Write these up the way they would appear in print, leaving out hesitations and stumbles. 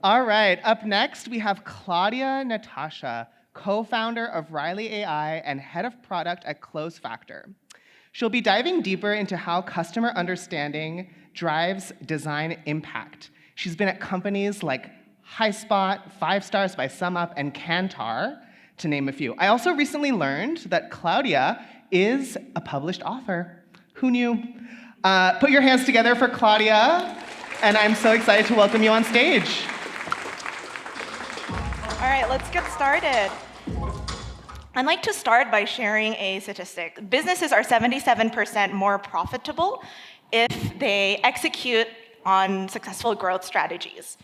All right, up next, we have Claudia Natasia, co-founder of Riley AI and head of product at Close Factor. She'll be diving deeper into how customer understanding drives design impact. She's been at companies like HighSpot, 5 Stars by SumUp, and Kantar, to name a few. I also recently learned that Claudia is a published author. Who knew? Put your hands together for Claudia, and I'm so excited to welcome you on stage. All right, let's get started. I'd like to start by sharing a statistic. Businesses are 77% more profitable if they execute on successful growth strategies.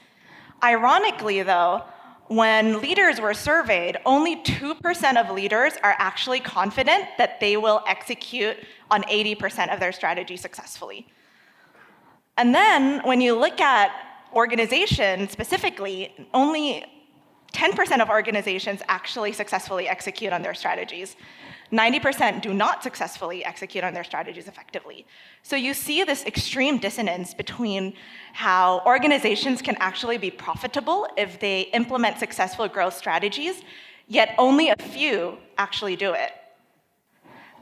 Ironically, though, when leaders were surveyed, only 2% of leaders are actually confident that they will execute on 80% of their strategy successfully. And then when you look at organizations specifically, only 10% of organizations actually successfully execute on their strategies. 90% do not successfully execute on their strategies effectively. So you see this extreme dissonance between how organizations can actually be profitable if they implement successful growth strategies, yet only a few actually do it.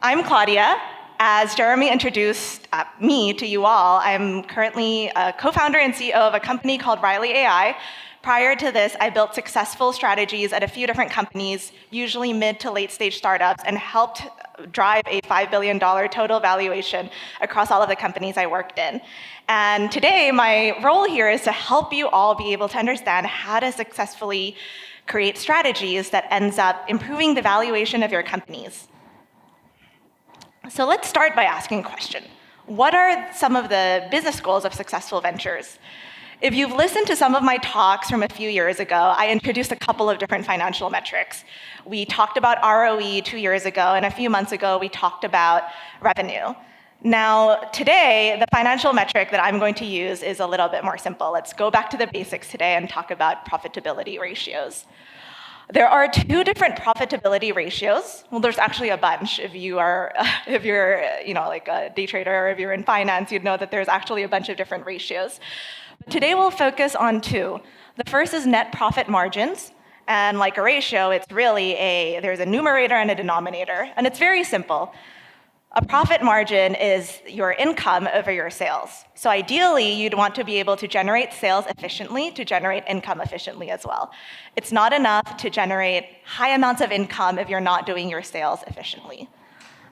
I'm Claudia. As Jeremy introduced me to you all, I'm currently a co-founder and CEO of a company called Riley AI. Prior to this, I built successful strategies at a few different companies, usually mid to late stage startups, and helped drive a $5 billion total valuation across all of the companies I worked in. And today, my role here is to help you all be able to understand how to successfully create strategies that ends up improving the valuation of your companies. So let's start by asking a question. What are some of the business goals of successful ventures? If you've listened to some of my talks from a few years ago, I introduced a couple of different financial metrics. We talked about ROE 2 years ago, and a few months ago, we talked about revenue. Now, today, the financial metric that I'm going to use is a little bit more simple. Let's go back to the basics today and talk about profitability ratios. There are 2 different profitability ratios. Well, there's actually a bunch. If you're like a day trader, or if you're in finance, you'd know that there's actually a bunch of different ratios. Today we'll focus on 2. The first is net profit margins, and like a ratio, it's really there's a numerator and a denominator, and it's very simple. A profit margin is your income over your sales. So ideally, you'd want to be able to generate sales efficiently to generate income efficiently as well. It's not enough to generate high amounts of income if you're not doing your sales efficiently.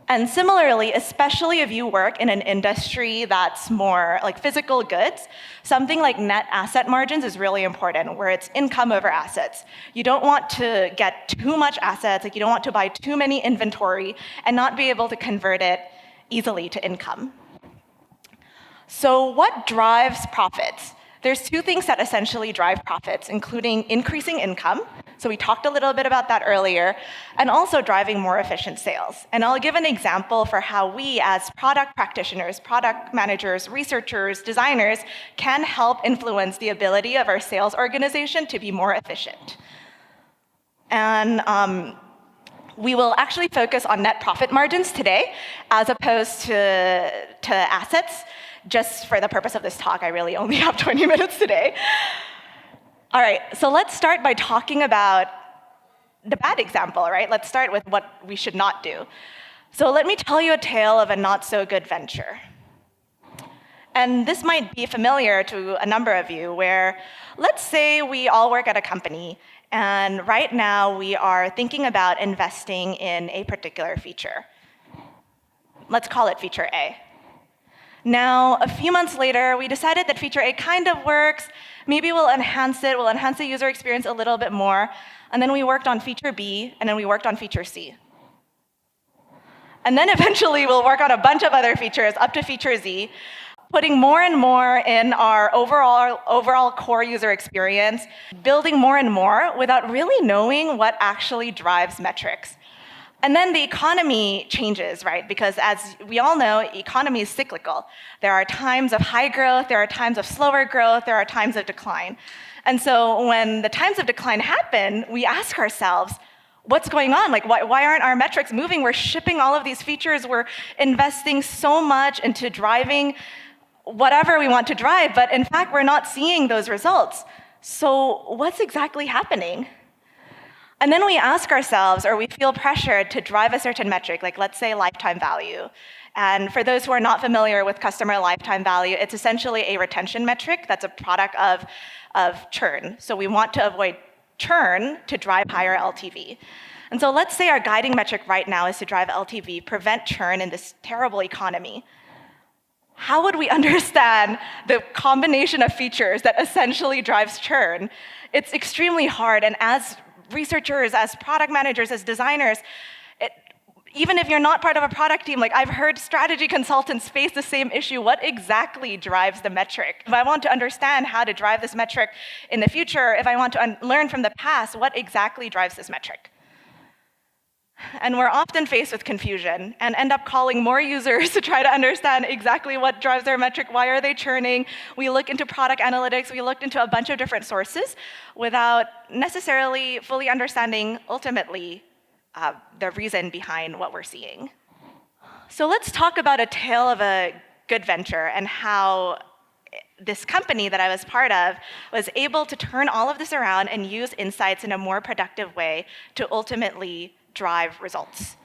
And similarly, especially if you work in an industry that's more like physical goods, something like net asset margins is really important, where it's income over assets. You don't want to get too much assets, like you don't want to buy too many inventory and not be able to convert it easily to income. So what drives profits? There's 2 things that essentially drive profits, including increasing income. So we talked a little bit about that earlier, and also driving more efficient sales. And I'll give an example for how we, as product practitioners, product managers, researchers, designers, can help influence the ability of our sales organization to be more efficient. And we will actually focus on net profit margins today, as opposed to assets. Just for the purpose of this talk, I really only have 20 minutes today. All right, so let's start by talking about the bad example, right? Let's start with what we should not do. So let me tell you a tale of a not-so-good venture. And this might be familiar to a number of you, where let's say we all work at a company, and right now we are thinking about investing in a particular feature. Let's call it feature A. Now, a few months later, we decided that feature A kind of works. Maybe we'll enhance it, we'll enhance the user experience a little bit more. And then we worked on feature B, and then we worked on feature C. And then eventually we'll work on a bunch of other features up to feature Z, putting more and more in our overall core user experience, building more and more without really knowing what actually drives metrics. And then the economy changes, right? Because as we all know, economy is cyclical. There are times of high growth, there are times of slower growth, there are times of decline. And so when the times of decline happen, we ask ourselves, what's going on? Like, why aren't our metrics moving? We're shipping all of these features, we're investing so much into driving whatever we want to drive, but in fact, we're not seeing those results. So what's exactly happening? And then we ask ourselves, or we feel pressured to drive a certain metric, like let's say lifetime value. And for those who are not familiar with customer lifetime value, it's essentially a retention metric that's a product of churn. So we want to avoid churn to drive higher LTV. And so let's say our guiding metric right now is to drive LTV, prevent churn in this terrible economy. How would we understand the combination of features that essentially drives churn? It's extremely hard, and as researchers, as product managers, as designers, even if you're not part of a product team, like I've heard strategy consultants face the same issue. What exactly drives the metric? If I want to understand how to drive this metric in the future, if I want to learn from the past, what exactly drives this metric? And we're often faced with confusion and end up calling more users to try to understand exactly what drives their metric, why are they churning. We look into product analytics, we looked into a bunch of different sources without necessarily fully understanding, ultimately, the reason behind what we're seeing. So let's talk about a tale of a good venture and how this company that I was part of was able to turn all of this around and use insights in a more productive way to ultimately drive results.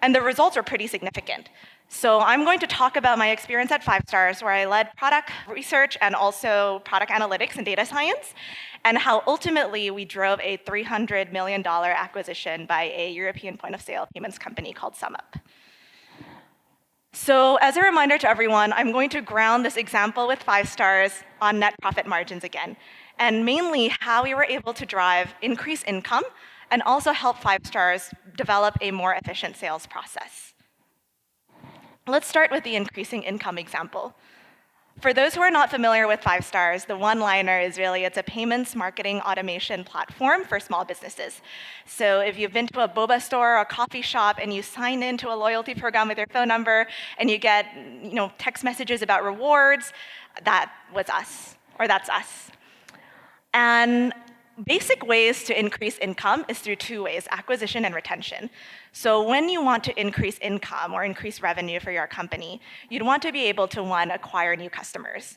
And the results are pretty significant. So I'm going to talk about my experience at 5 Stars, where I led product research and also product analytics and data science, and how ultimately we drove a $300 million acquisition by a European point-of-sale payments company called SumUp. So as a reminder to everyone, I'm going to ground this example with 5 Stars on net profit margins again, and mainly how we were able to drive increased income and also help 5 Stars develop a more efficient sales process. Let's start with the increasing income example. For those who are not familiar with 5 Stars, the one-liner is really, it's a payments marketing automation platform for small businesses. So if you've been to a boba store or a coffee shop and you sign into a loyalty program with your phone number and you get text messages about rewards, that was us, or that's us. And basic ways to increase income is through 2 ways, acquisition and retention. So when you want to increase income or increase revenue for your company, you'd want to be able to, 1, acquire new customers.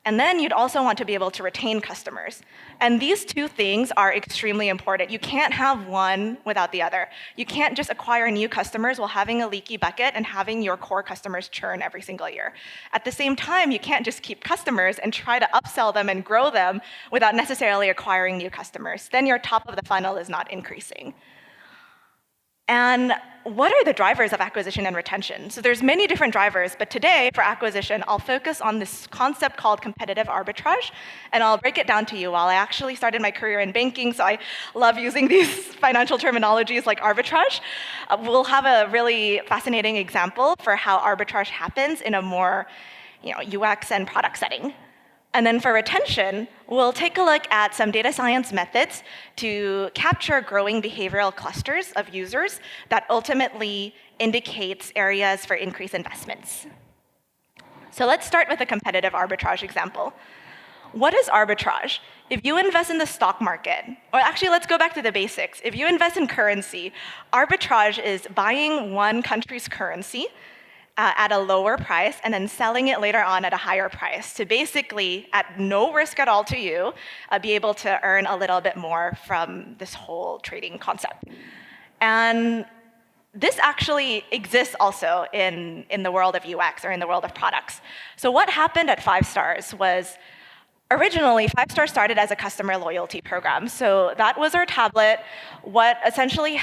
And then you'd also want to be able to retain customers. And these 2 things are extremely important. You can't have one without the other. You can't just acquire new customers while having a leaky bucket and having your core customers churn every single year. At the same time, you can't just keep customers and try to upsell them and grow them without necessarily acquiring new customers. Then your top of the funnel is not increasing. And what are the drivers of acquisition and retention? So there's many different drivers, but today for acquisition, I'll focus on this concept called competitive arbitrage, and I'll break it down to you. While I actually started my career in banking, so I love using these financial terminologies like arbitrage, we'll have a really fascinating example for how arbitrage happens in a more UX and product setting. And then for retention, we'll take a look at some data science methods to capture growing behavioral clusters of users that ultimately indicates areas for increased investments. So let's start with a competitive arbitrage example. What is arbitrage? If you invest in the stock market, or actually let's go back to the basics. If you invest in currency, arbitrage is buying one country's currency at a lower price and then selling it later on at a higher price to basically, at no risk at all to you, be able to earn a little bit more from this whole trading concept. And this actually exists also in the world of UX or in the world of products. So what happened at 5 Stars was, originally, 5 Stars started as a customer loyalty program. So that was our tablet. What essentially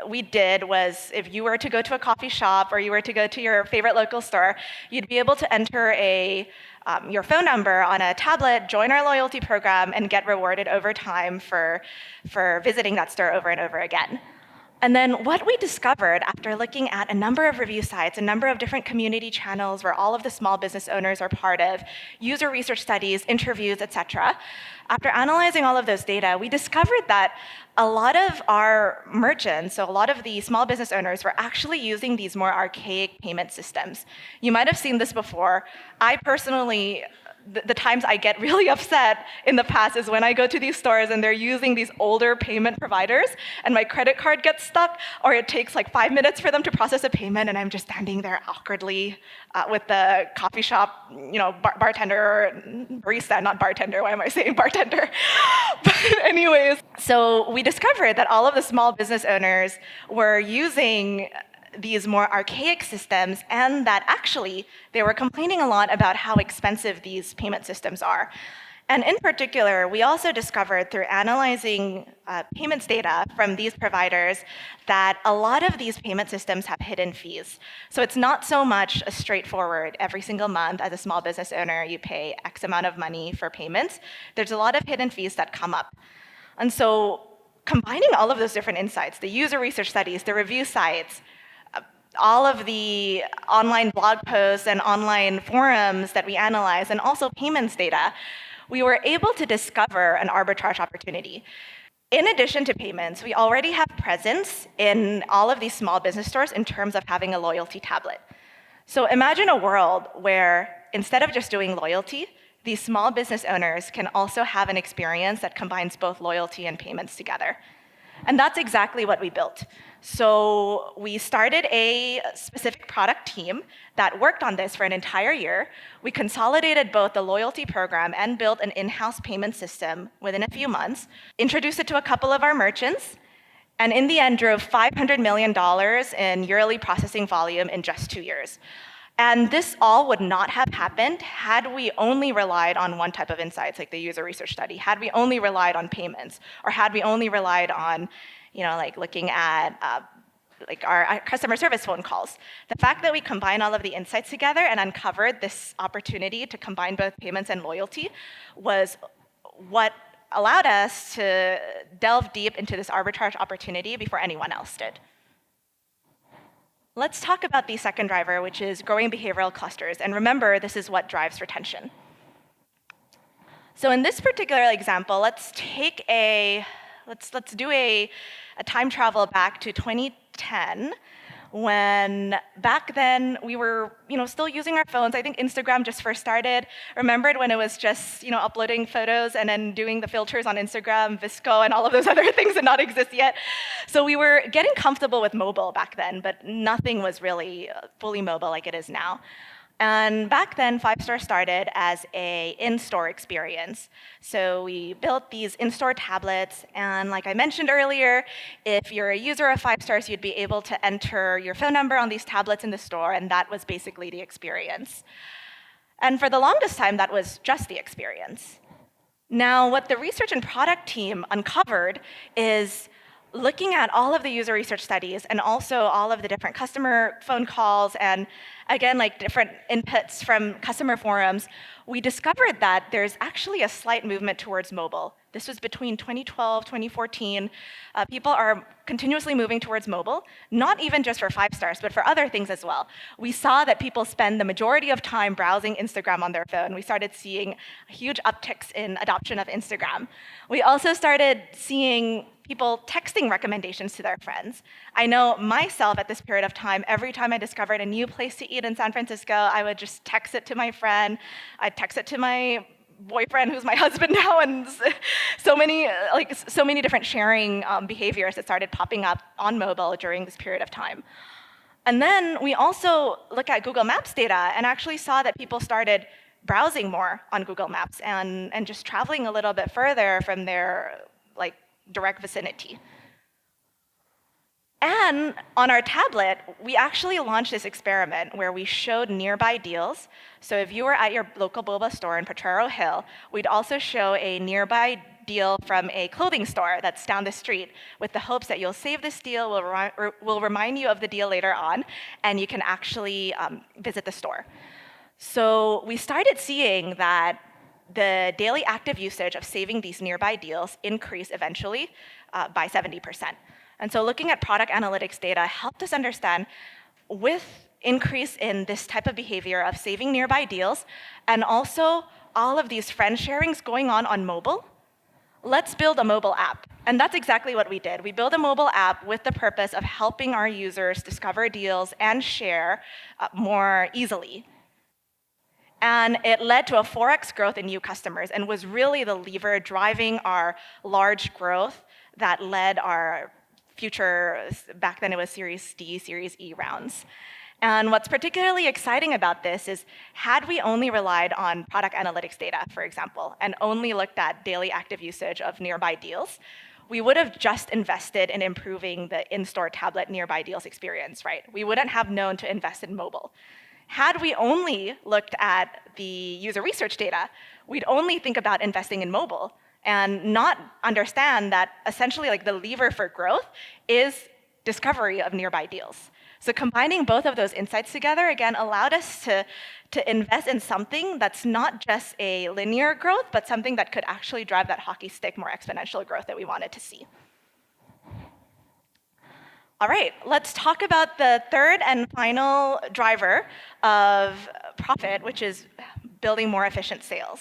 we did was, if you were to go to a coffee shop or you were to go to your favorite local store, you'd be able to enter your phone number on a tablet, join our loyalty program, and get rewarded over time for visiting that store over and over again. And then what we discovered after looking at a number of review sites, a number of different community channels where all of the small business owners are part of, user research studies, interviews, etc., after analyzing all of those data, we discovered that a lot of our merchants, so a lot of the small business owners, were actually using these more archaic payment systems. You might have seen this before. I personally the times I get really upset in the past is when I go to these stores and they're using these older payment providers and my credit card gets stuck, or it takes like 5 minutes for them to process a payment and I'm just standing there awkwardly with the coffee shop, bartender, barista, not bartender, why am I saying bartender? But anyways, so we discovered that all of the small business owners were using these more archaic systems, and that actually they were complaining a lot about how expensive these payment systems are. And in particular, we also discovered through analyzing payments data from these providers that a lot of these payment systems have hidden fees. So it's not so much a straightforward, every single month as a small business owner, you pay X amount of money for payments. There's a lot of hidden fees that come up. And so combining all of those different insights, the user research studies, the review sites, all of the online blog posts and online forums that we analyze, and also payments data, we were able to discover an arbitrage opportunity. In addition to payments, we already have presence in all of these small business stores in terms of having a loyalty tablet. So imagine a world where instead of just doing loyalty, these small business owners can also have an experience that combines both loyalty and payments together. And that's exactly what we built. So we started a specific product team that worked on this for an entire year. We consolidated both the loyalty program and built an in-house payment system within a few months, introduced it to a couple of our merchants, and in the end drove $500 million in yearly processing volume in just 2 years. And this all would not have happened had we only relied on one type of insights, like the user research study, had we only relied on payments, or had we only relied on, looking at our customer service phone calls. The fact that we combined all of the insights together and uncovered this opportunity to combine both payments and loyalty was what allowed us to delve deep into this arbitrage opportunity before anyone else did. Let's talk about the second driver, which is growing behavioral clusters. And remember, this is what drives retention. So in this particular example, let's do a time travel back to 2010, when back then we were still using our phones. I think Instagram just first started. Remembered when it was just uploading photos and then doing the filters on Instagram, Visco, and all of those other things did not exist yet. So we were getting comfortable with mobile back then, but nothing was really fully mobile like it is now. And back then, 5-Star started as an in-store experience. So we built these in-store tablets, and like I mentioned earlier, if you're a user of 5-Stars, you'd be able to enter your phone number on these tablets in the store, and that was basically the experience. And for the longest time, that was just the experience. Now, what the research and product team uncovered is looking at all of the user research studies and also all of the different customer phone calls and, again, different inputs from customer forums, we discovered that there's actually a slight movement towards mobile. This was between 2012, 2014. People are continuously moving towards mobile, not even just for 5-Stars, but for other things as well. We saw that people spend the majority of time browsing Instagram on their phone. We started seeing huge upticks in adoption of Instagram. We also started seeing people texting recommendations to their friends. I know myself at this period of time, every time I discovered a new place to eat in San Francisco, I would just text it to my friend. I'd text it to my boyfriend, who's my husband now, and so many different sharing behaviors that started popping up on mobile during this period of time. And then we also look at Google Maps data and actually saw that people started browsing more on Google Maps and just traveling a little bit further from their direct vicinity. And on our tablet, we actually launched this experiment where we showed nearby deals. So if you were at your local boba store in Potrero Hill, we'd also show a nearby deal from a clothing store that's down the street with the hopes that you'll save this deal, we'll remind you of the deal later on, and you can actually visit the store. So we started seeing that the daily active usage of saving these nearby deals increased eventually by 70%. And so looking at product analytics data helped us understand, with increase in this type of behavior of saving nearby deals, and also all of these friend sharings going on mobile, let's build a mobile app. And that's exactly what we did. We built a mobile app with the purpose of helping our users discover deals and share more easily. And it led to a 4x growth in new customers and was really the lever driving our large growth that led our future, back then it was Series D, Series E rounds. And what's particularly exciting about this is, had we only relied on product analytics data, for example, and only looked at daily active usage of nearby deals, we would have just invested in improving the in-store tablet nearby deals experience, right? We wouldn't have known to invest in mobile. Had we only looked at the user research data, we'd only think about investing in mobile and not understand that essentially like the lever for growth is discovery of nearby deals. So combining both of those insights together, again, allowed us to invest in something that's not just a linear growth, but something that could actually drive that hockey stick, more exponential growth that we wanted to see. All right, let's talk about the third and final driver of profit, which is building more efficient sales.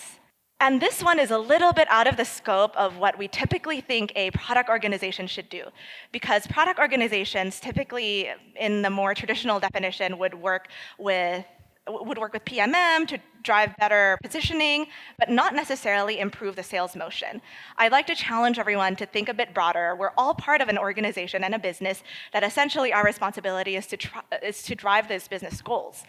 And this one is a little bit out of the scope of what we typically think a product organization should do, because product organizations typically, in the more traditional definition, would work with PMM to drive better positioning, but not necessarily improve the sales motion. I'd like to challenge everyone to think a bit broader. We're all part of an organization and a business that essentially our responsibility is to drive those business goals.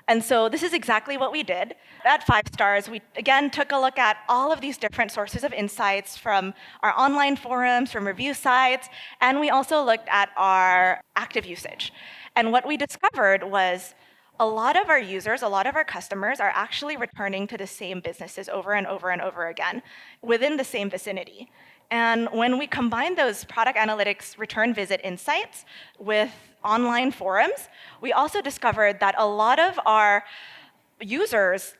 And so this is exactly what we did. At 5 Stars, we again took a look at all of these different sources of insights from our online forums, from review sites, and we also looked at our active usage. And what we discovered was a lot of our users, a lot of our customers are actually returning to the same businesses over and over and over again within the same vicinity. And when we combine those product analytics return visit insights with online forums, we also discovered that a lot of our users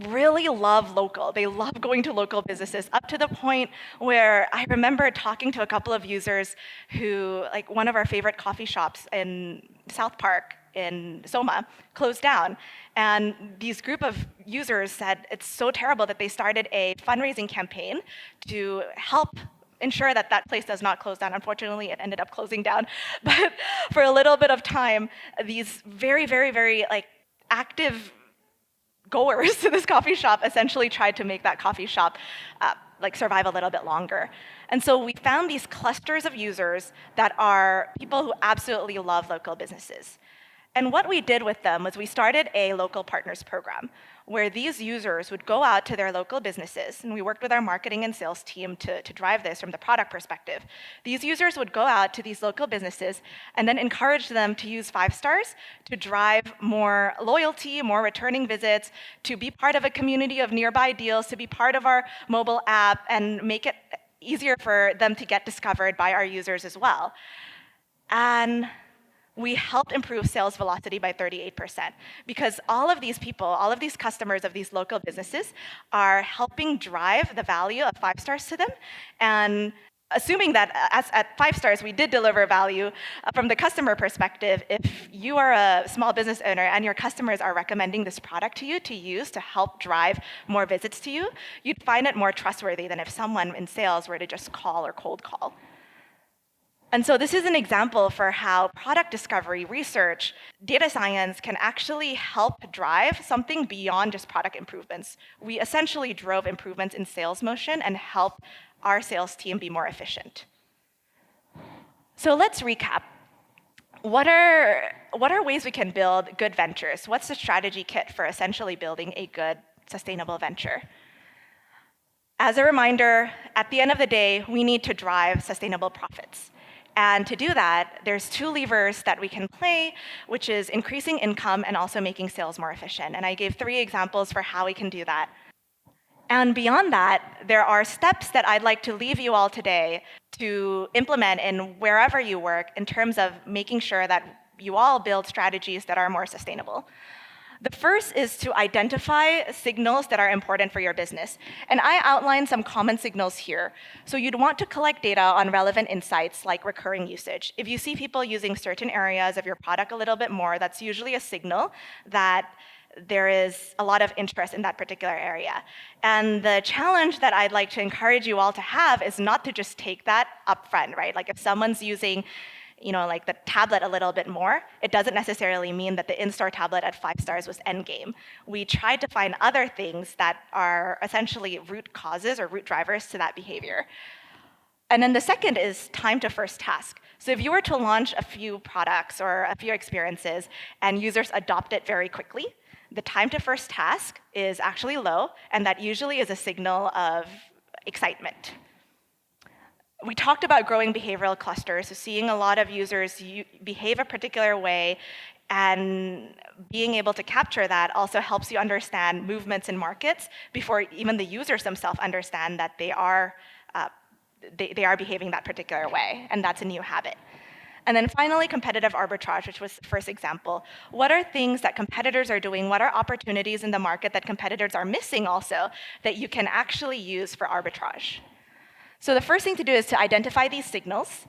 really love local. They love going to local businesses, up to the point where I remember talking to a couple of users who, like one of our favorite coffee shops in South Park in Soma closed down. And these group of users said it's so terrible that they started a fundraising campaign to help ensure that that place does not close down. Unfortunately, it ended up closing down. But for a little bit of time, these very, very, very like active goers to this coffee shop essentially tried to make that coffee shop like survive a little bit longer. And so we found these clusters of users that are people who absolutely love local businesses. And what we did with them was we started a local partners program where these users would go out to their local businesses, and we worked with our marketing and sales team to drive this from the product perspective. These users would go out to these local businesses and then encourage them to use 5 Stars to drive more loyalty, more returning visits, to be part of a community of nearby deals, to be part of our mobile app, and make it easier for them to get discovered by our users as well. And we helped improve sales velocity by 38% because all of these people, all of these customers of these local businesses are helping drive the value of 5 Stars to them. And assuming that at 5 Stars we did deliver value from the customer perspective, if you are a small business owner and your customers are recommending this product to you to use to help drive more visits to you, you'd find it more trustworthy than if someone in sales were to just call or cold call. And so this is an example for how product discovery, research, data science can actually help drive something beyond just product improvements. We essentially drove improvements in sales motion and helped our sales team be more efficient. So let's recap. What are ways we can build good ventures? What's the strategy kit for essentially building a good, sustainable venture? As a reminder, at the end of the day, we need to drive sustainable profits. And to do that, there's 2 levers that we can play, which is increasing income and also making sales more efficient. And I gave 3 examples for how we can do that. And beyond that, there are steps that I'd like to leave you all today to implement in wherever you work in terms of making sure that you all build strategies that are more sustainable. The first is to identify signals that are important for your business. And I outlined some common signals here. So you'd want to collect data on relevant insights like recurring usage. If you see people using certain areas of your product a little bit more, that's usually a signal that there is a lot of interest in that particular area. And the challenge that I'd like to encourage you all to have is not to just take that upfront, right? Like if someone's using like the tablet a little bit more, it doesn't necessarily mean that the in-store tablet at 5 stars was endgame. We tried to find other things that are essentially root causes or root drivers to that behavior. And then the second is time to first task. So if you were to launch a few products or a few experiences and users adopt it very quickly, the time to first task is actually low, and that usually is a signal of excitement. We talked about growing behavioral clusters, so seeing a lot of users behave a particular way and being able to capture that also helps you understand movements in markets before even the users themselves understand that they are behaving that particular way, and that's a new habit. And then finally, competitive arbitrage, which was the first example. What are things that competitors are doing? What are opportunities in the market that competitors are missing also that you can actually use for arbitrage? So the first thing to do is to identify these signals.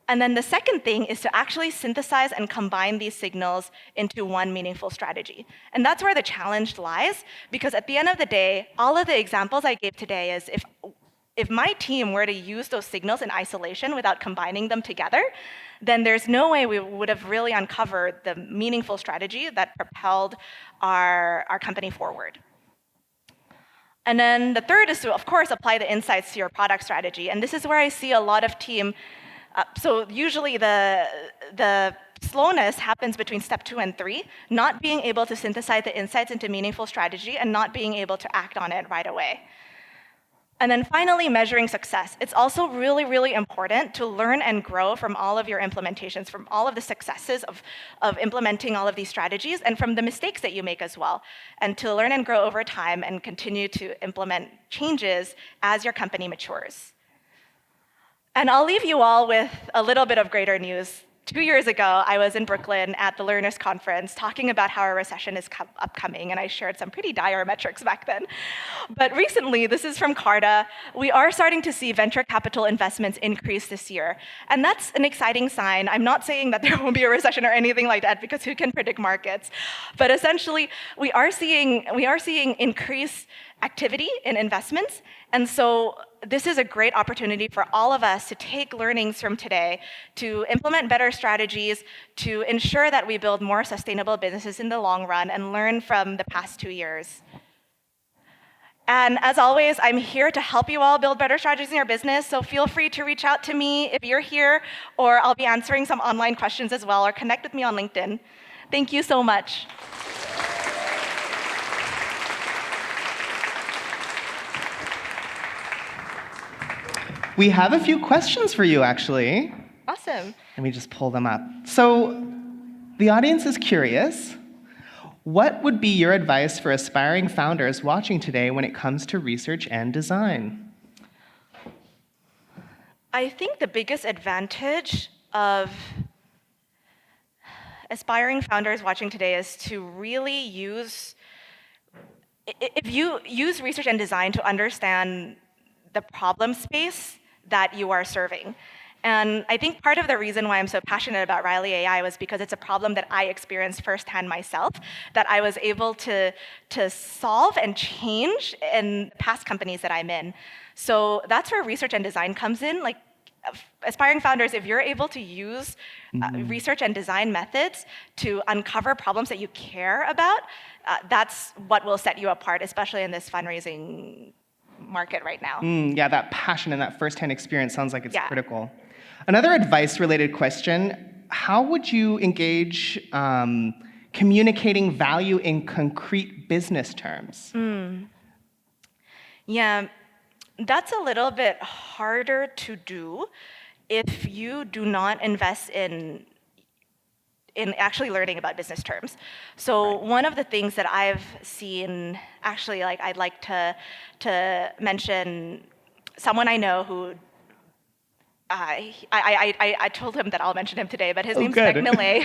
And then the second thing is to actually synthesize and combine these signals into one meaningful strategy. And that's where the challenge lies, because at the end of the day, all of the examples I gave today is if my team were to use those signals in isolation without combining them together, then there's no way we would have really uncovered the meaningful strategy that propelled our company forward. And then the third is to, of course, apply the insights to your product strategy. And this is where I see a lot of team. So usually the slowness happens between step 2 and 3, not being able to synthesize the insights into meaningful strategy and not being able to act on it right away. And then finally, measuring success. It's also really, really important to learn and grow from all of your implementations, from all of the successes of implementing all of these strategies, and from the mistakes that you make as well, and to learn and grow over time and continue to implement changes as your company matures. And I'll leave you all with a little bit of greater news. 2 years ago, I was in Brooklyn at the Learners Conference talking about how a recession is upcoming, and I shared some pretty dire metrics back then. But recently, this is from Carta, we are starting to see venture capital investments increase this year. And that's an exciting sign. I'm not saying that there won't be a recession or anything like that, because who can predict markets? But essentially, we are seeing increased activity in investments. And so this is a great opportunity for all of us to take learnings from today, to implement better strategies, to ensure that we build more sustainable businesses in the long run, and learn from the past 2 years. And as always, I'm here to help you all build better strategies in your business, so feel free to reach out to me if you're here, or I'll be answering some online questions as well, or connect with me on LinkedIn. Thank you so much. We have a few questions for you, actually. Awesome. Let me just pull them up. So the audience is curious. What would be your advice for aspiring founders watching today when it comes to research and design? I think the biggest advantage of aspiring founders watching today is to really use research and design to understand the problem space that you are serving. And I think part of the reason why I'm so passionate about Riley AI was because it's a problem that I experienced firsthand myself, that I was able to solve and change in past companies that I'm in. So that's where research and design comes in. Like, aspiring founders, if you're able to use research and design methods to uncover problems that you care about, that's what will set you apart, especially in this fundraising market right now. Yeah, that passion and that firsthand experience sounds like it's critical. Another advice-related question, how would you engage communicating value in concrete business terms? Yeah, that's a little bit harder to do if you do not invest in actually learning about business terms. So one of the things that I've seen, actually, like, I'd like to mention someone I know who I told him that I'll mention him today, but his name's Beck Millet.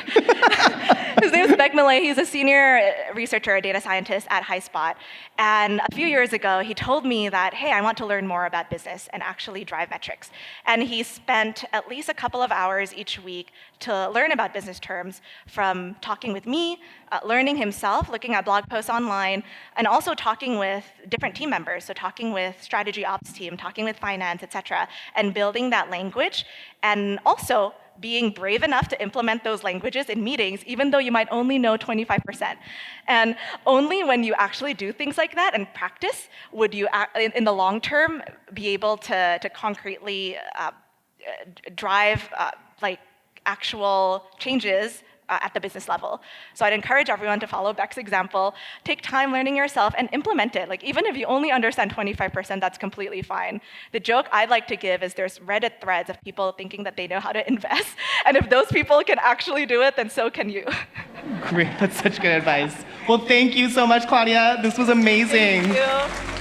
His name's Beck Millet. He's a senior researcher, a data scientist at HighSpot. And a few years ago, he told me that, hey, I want to learn more about business and actually drive metrics. And he spent at least a couple of hours each week to learn about business terms, from talking with me, learning himself, looking at blog posts online, and also talking with different team members. So talking with strategy ops team, talking with finance, et cetera, and building that language. And also being brave enough to implement those languages in meetings, even though you might only know 25%. And only when you actually do things like that and practice would you, in the long term, be able to concretely drive like actual changes at the business level. So I'd encourage everyone to follow Beck's example, take time learning yourself and implement it. Like even if you only understand 25%, that's completely fine. The joke I'd like to give is there's Reddit threads of people thinking that they know how to invest. And if those people can actually do it, then so can you. Great, that's such good advice. Well, thank you so much, Claudia. This was amazing. Thank you.